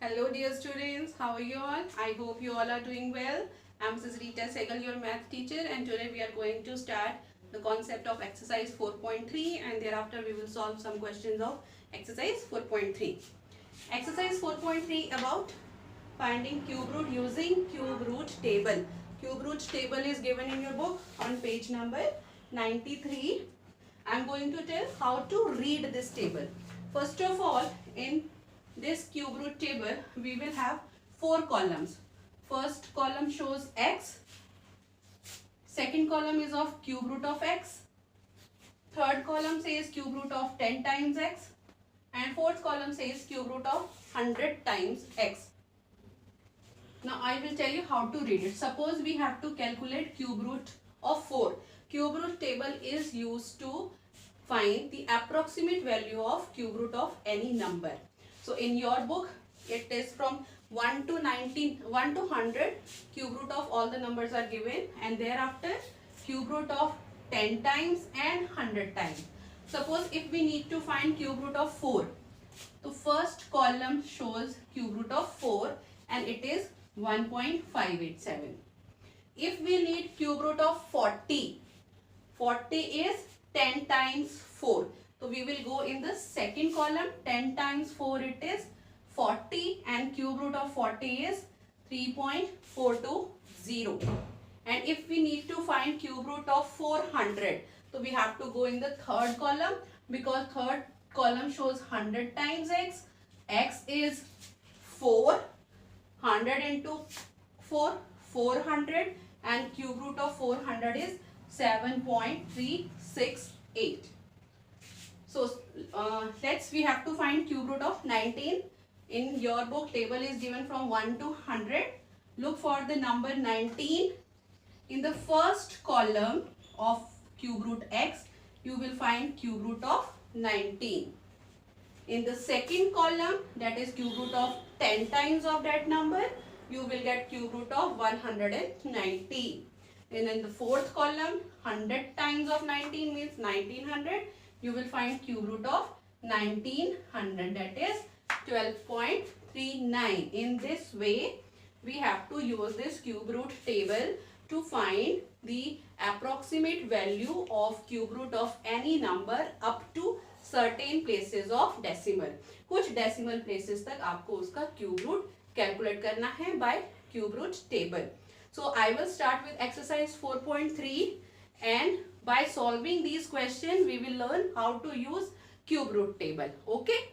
Hello dear students, how are you all? I hope you all are doing well. I'm Mrs. Rita Segal, your math teacher, and today we are going to start the concept of exercise 4.3 and thereafter we will solve some questions of exercise 4.3. Exercise 4.3 about finding cube root using cube root table. Cube root table is given in your book on page number 93. I'm going to tell how to read this table. First of all, in this cube root table, we will have 4 columns. First column shows x. Second column is of cube root of x. Third column says cube root of 10 times x. And fourth column says cube root of 100 times x. Now I will tell you how to read it. Suppose we have to calculate cube root of 4. Cube root table is used to find the approximate value of cube root of any number. So in your book it is from 1 to 100 cube root of all the numbers are given, and thereafter cube root of 10 times and 100 times. Suppose if we need to find cube root of 4, the first column shows cube root of 4 and it is 1.587. If we need cube root of 40, 40 is 10 times 4. So we will go in the second column. 10 times 4 it is 40 and cube root of 40 is 3.420. And if we need to find cube root of 400, so we have to go in the third column because third column shows 100 times x. X is 4. 100 into 4, 400, and cube root of 400 is 7.368. So we have to find cube root of 19. In your book table is given from 1 to 100. Look for the number 19. In the first column of cube root x, you will find cube root of 19. In the second column, that is cube root of 10 times of that number, you will get cube root of 190. And in the fourth column, 100 times of 19 means 1900. You will find cube root of 1900, that is 12.39. In this way, we have to use this cube root table to find the approximate value of cube root of any number up to certain places of decimal. कुछ decimal places तक आपको उसका cube root calculate करना है by cube root table. So I will start with exercise 4.3 and by solving these questions we will learn how to use cube root table. Okay?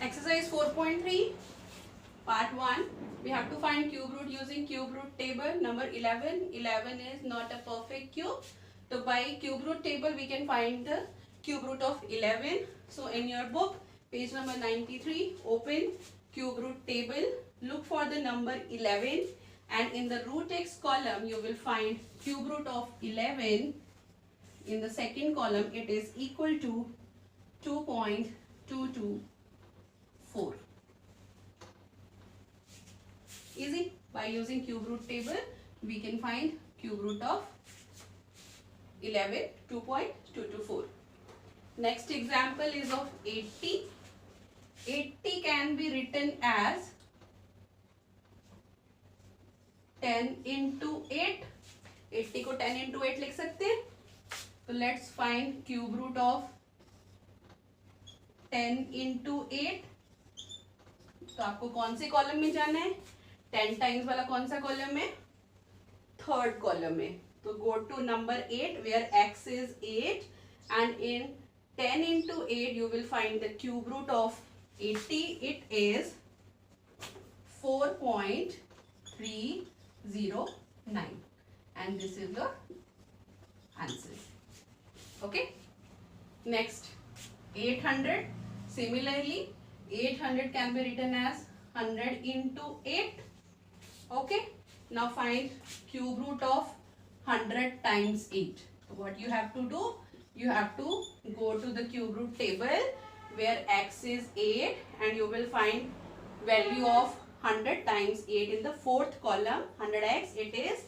Exercise 4.3 part 1. We have to find cube root using cube root table. Number 11. 11 is not a perfect cube. So by cube root table we can find the cube root of 11. So in your book, page number 93, open cube root table. Look for the number 11. And in the root x column, you will find cube root of 11. In the second column, it is equal to 2.224. Easy. By using cube root table, we can find cube root of 11, 2.224. Next example is of 80. 80 can be written as 10 into 8. 80 को 10 into 8 लिख सकते हैं. So let's find cube root of 10 into 8. तो आपको कौन से column में जाना है? 10 टाइम्स वाला कौन सा कॉलम है? थर्ड कॉलम में. तो go to number 8 where x is 8 and in 10 into 8 you will find the cube root of 80. It is 4.309 and this is the answer. Okay. Next 800. Similarly 800 can be written as 100 into 8. Okay. Now find cube root of 100 times 8. So what you have to do? You have to go to the cube root table where x is 8 and you will find value of 100 times 8 in the fourth column. 100x, it is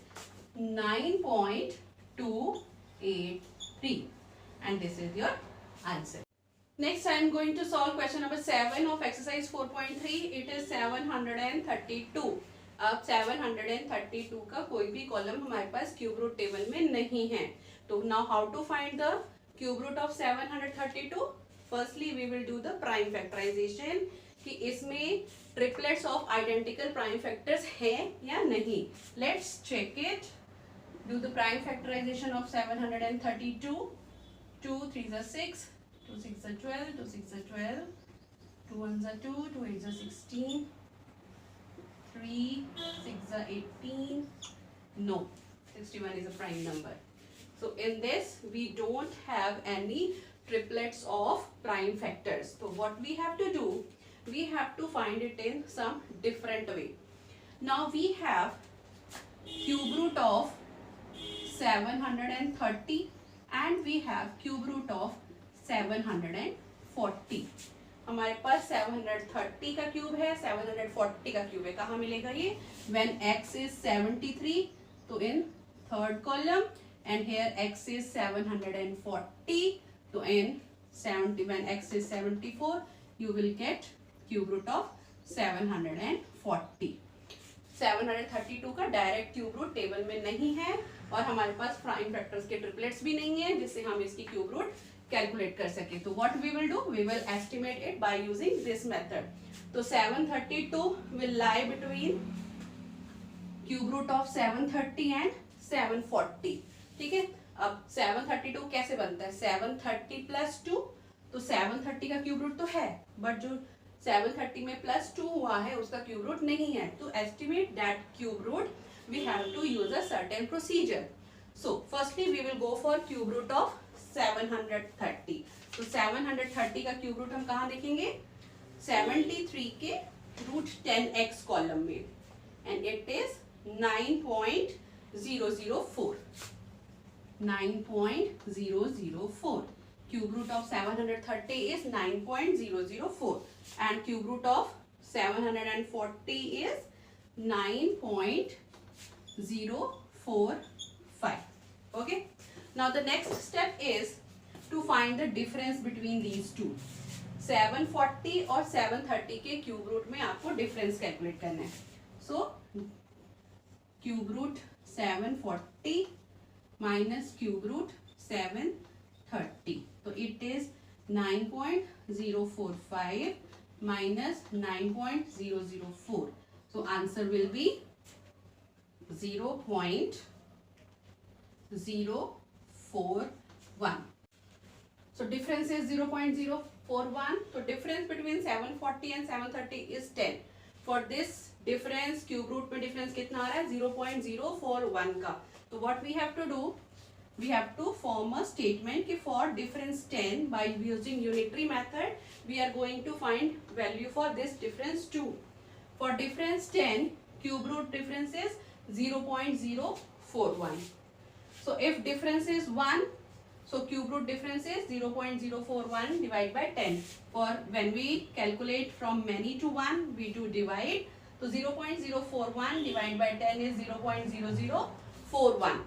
9.283 and this is your answer. Next, I am going to solve question number 7 of exercise 4.3. It is 732. अब 732 का कोई भी column हमारे पास cube root table में नहीं है. तो now how to find the cube root of 732? Firstly, we will do the prime factorization कि इसमें triplets of identical prime factors हैं या नहीं. Let's check it. Do the prime factorization of 732. 2 3s are 6. 2 6 are 12, 2 6 are 12, 2 1s are 2, 2 8s are 16, 3 6 are 18. No, 61 is a prime number. So in this we don't have any triplets of prime factors. So what we have to do, we have to find it in some different way. Now we have cube root of 730 and we have cube root of 740. हमारे पास 730 का cube है, 740 का cube है. कहाँ मिलेगा ये? When x is 73, तो in third column, and here x is 740, तो in 70. When x is 74, you will get cube root of 740. 732 का डायरेक्ट क्यूब रूट टेबल में नहीं है और हमारे पास प्राइम फैक्टर्स के ट्रिपलेट्स भी नहीं है जिससे हम इसकी क्यूब रूट कैलकुलेट कर सके. तो what we will do, we will estimate it by using this method. तो 732 will lie between cube root of 730 and 740. ठीक है. अब 732 कैसे बनता है? 730 प्लस 2, तो 730 का क्यूब रूट तो है बट जो 730 में प्लस 2 हुआ है उसका क्यूब रूट नहीं है. तो estimate that cube root we have to use a certain procedure. So firstly we will go for cube root of 730. तो 730 का क्यूब रूट हम कहाँ देखेंगे? 73 के रूट 10x कॉलम में and it is 9.004. 9.004. Cube root of 730 is 9.004 and cube root of 740 is 9.045. Okay. Now the next step is to find the difference between these two. 740 और 730 के cube root में आपको difference calculate करना है. So cube root 740 minus cube root 730. तो it is 9.045 minus 9.004. So answer will be 0.041. So difference is 0.041. So difference between 740 and 730 is 10. For this difference cube root में difference कितना आ रहा है? 0.041 का. So what we have to do? We have to form a statement कि for difference 10 by using unitary method we are going to find value for this difference 2. For difference 10 cube root difference is 0.041. So if difference is 1, so cube root difference is 0.041 divided by 10. For when we calculate from many to 1 we do divide. So 0.041 divided by 10 is 0.0041.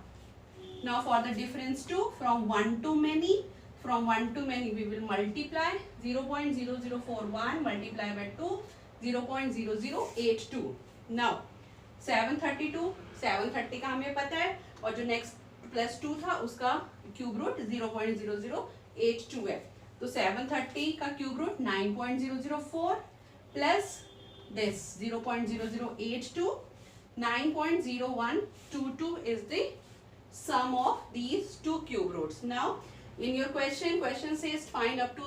Now for the difference 2 from 1 to many, we will multiply 0.0041 multiply by 2, 0.0082. Now 730 का हमें पता है और जो next plus 2 था उसका cube root 0.0082 है. तो 730 का cube root 9.004 plus this 0.0082, 9.0122 is the sum of these two cube roots. Now in your question says find up to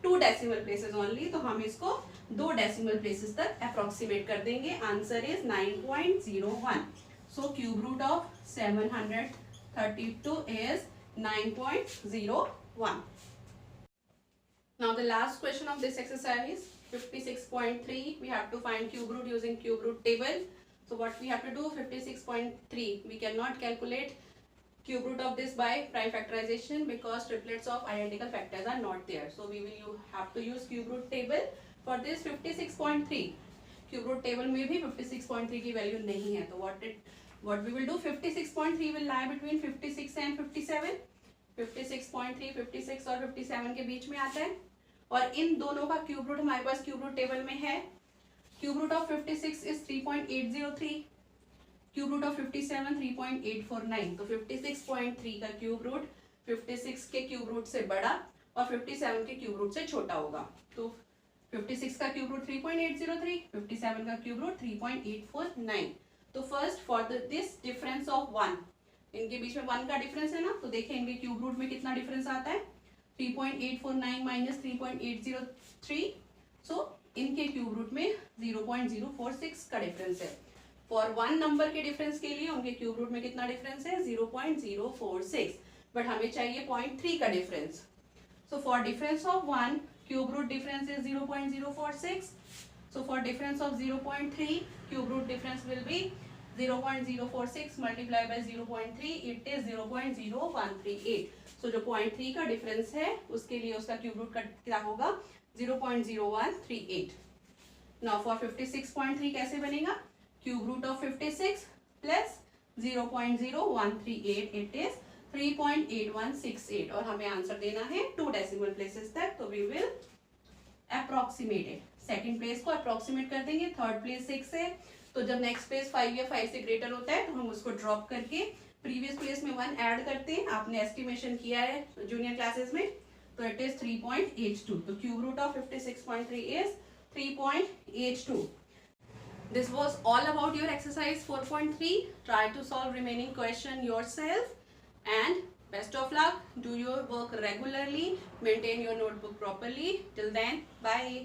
2 decimal places only. तो हम इसको 2 decimal places तक approximate कर देंगे. Answer is 9.01. So cube root of 732 is 9.01. Now the last question of this exercise 56.3. We have to find cube root using cube root table. So what we have to do? 56.3 we cannot calculate cube root of this by prime factorization because triplets of identical factors are not there. So we will have to use cube root table for this 56.3. Cube root table में भी 56.3 की value नहीं है. तो what we will do? 56.3 will lie between 56 and 57. 56.3 56 और 57 के बीच में आता है. और इन दोनों का क्यूब रूट हमारे पास क्यूब रूट टेबल में है। Cube root of 56 is 3.803, cube root of 57 3.849। तो 56.3 का क्यूब रूट 56 के क्यूब रूट से बड़ा और 57 के क्यूब रूट से छोटा होगा। तो 56 का क्यूब रूट 3.803, 57 का क्यूब रूट 3.849। तो first for this difference of 1, इनके बीच में 1 का डिफरेंस है ना, तो देखें इनके क्यूब रूट में कितना डिफरेंस आता है, 3.849 माइनस 3.803। सो इनके क्यूब रूट में 0.046 का डिफरेंस है। फॉर 1 नंबर के डिफरेंस के लिए उनके क्यूब रूट में कितना डिफरेंस है, 0.046, बट हमें चाहिए 0.3 का difference. So for difference of 1 cube root difference is 0.046. So for difference of 0.3 cube root difference will be 0.046 multiplied by 0.3, it is 0.0138. So जो 0.3 का डिफरेंस है उसके लिए उसका क्यूब रूट का क्या होगा, 0.0138. Now for 56.3 कैसे बनेगा, cube root of 56 plus 0.0138, it is 3.8168 और हमें आंसर देना है 2 डेसिमल प्लेसेस तक। तो we will approximate it. Second place को अप्रोक्सीमेट कर देंगे, थर्ड प्लेस 6 है, तो जब नेक्स्ट प्लेस 5 या 5 से ग्रेटर होता है तो हम उसको ड्रॉप करके प्रीवियस प्लेस में 1 ऐड करते हैं। आपने एस्टिमेशन किया है जूनियर क्लासेस में, तो इट इज 3.82। तो cube root of 56.3 is 3.82. This was all about your exercise 4.3. Try to solve remaining question yourself and best of luck. Do your work regularly. Maintain your notebook properly. Till then, bye.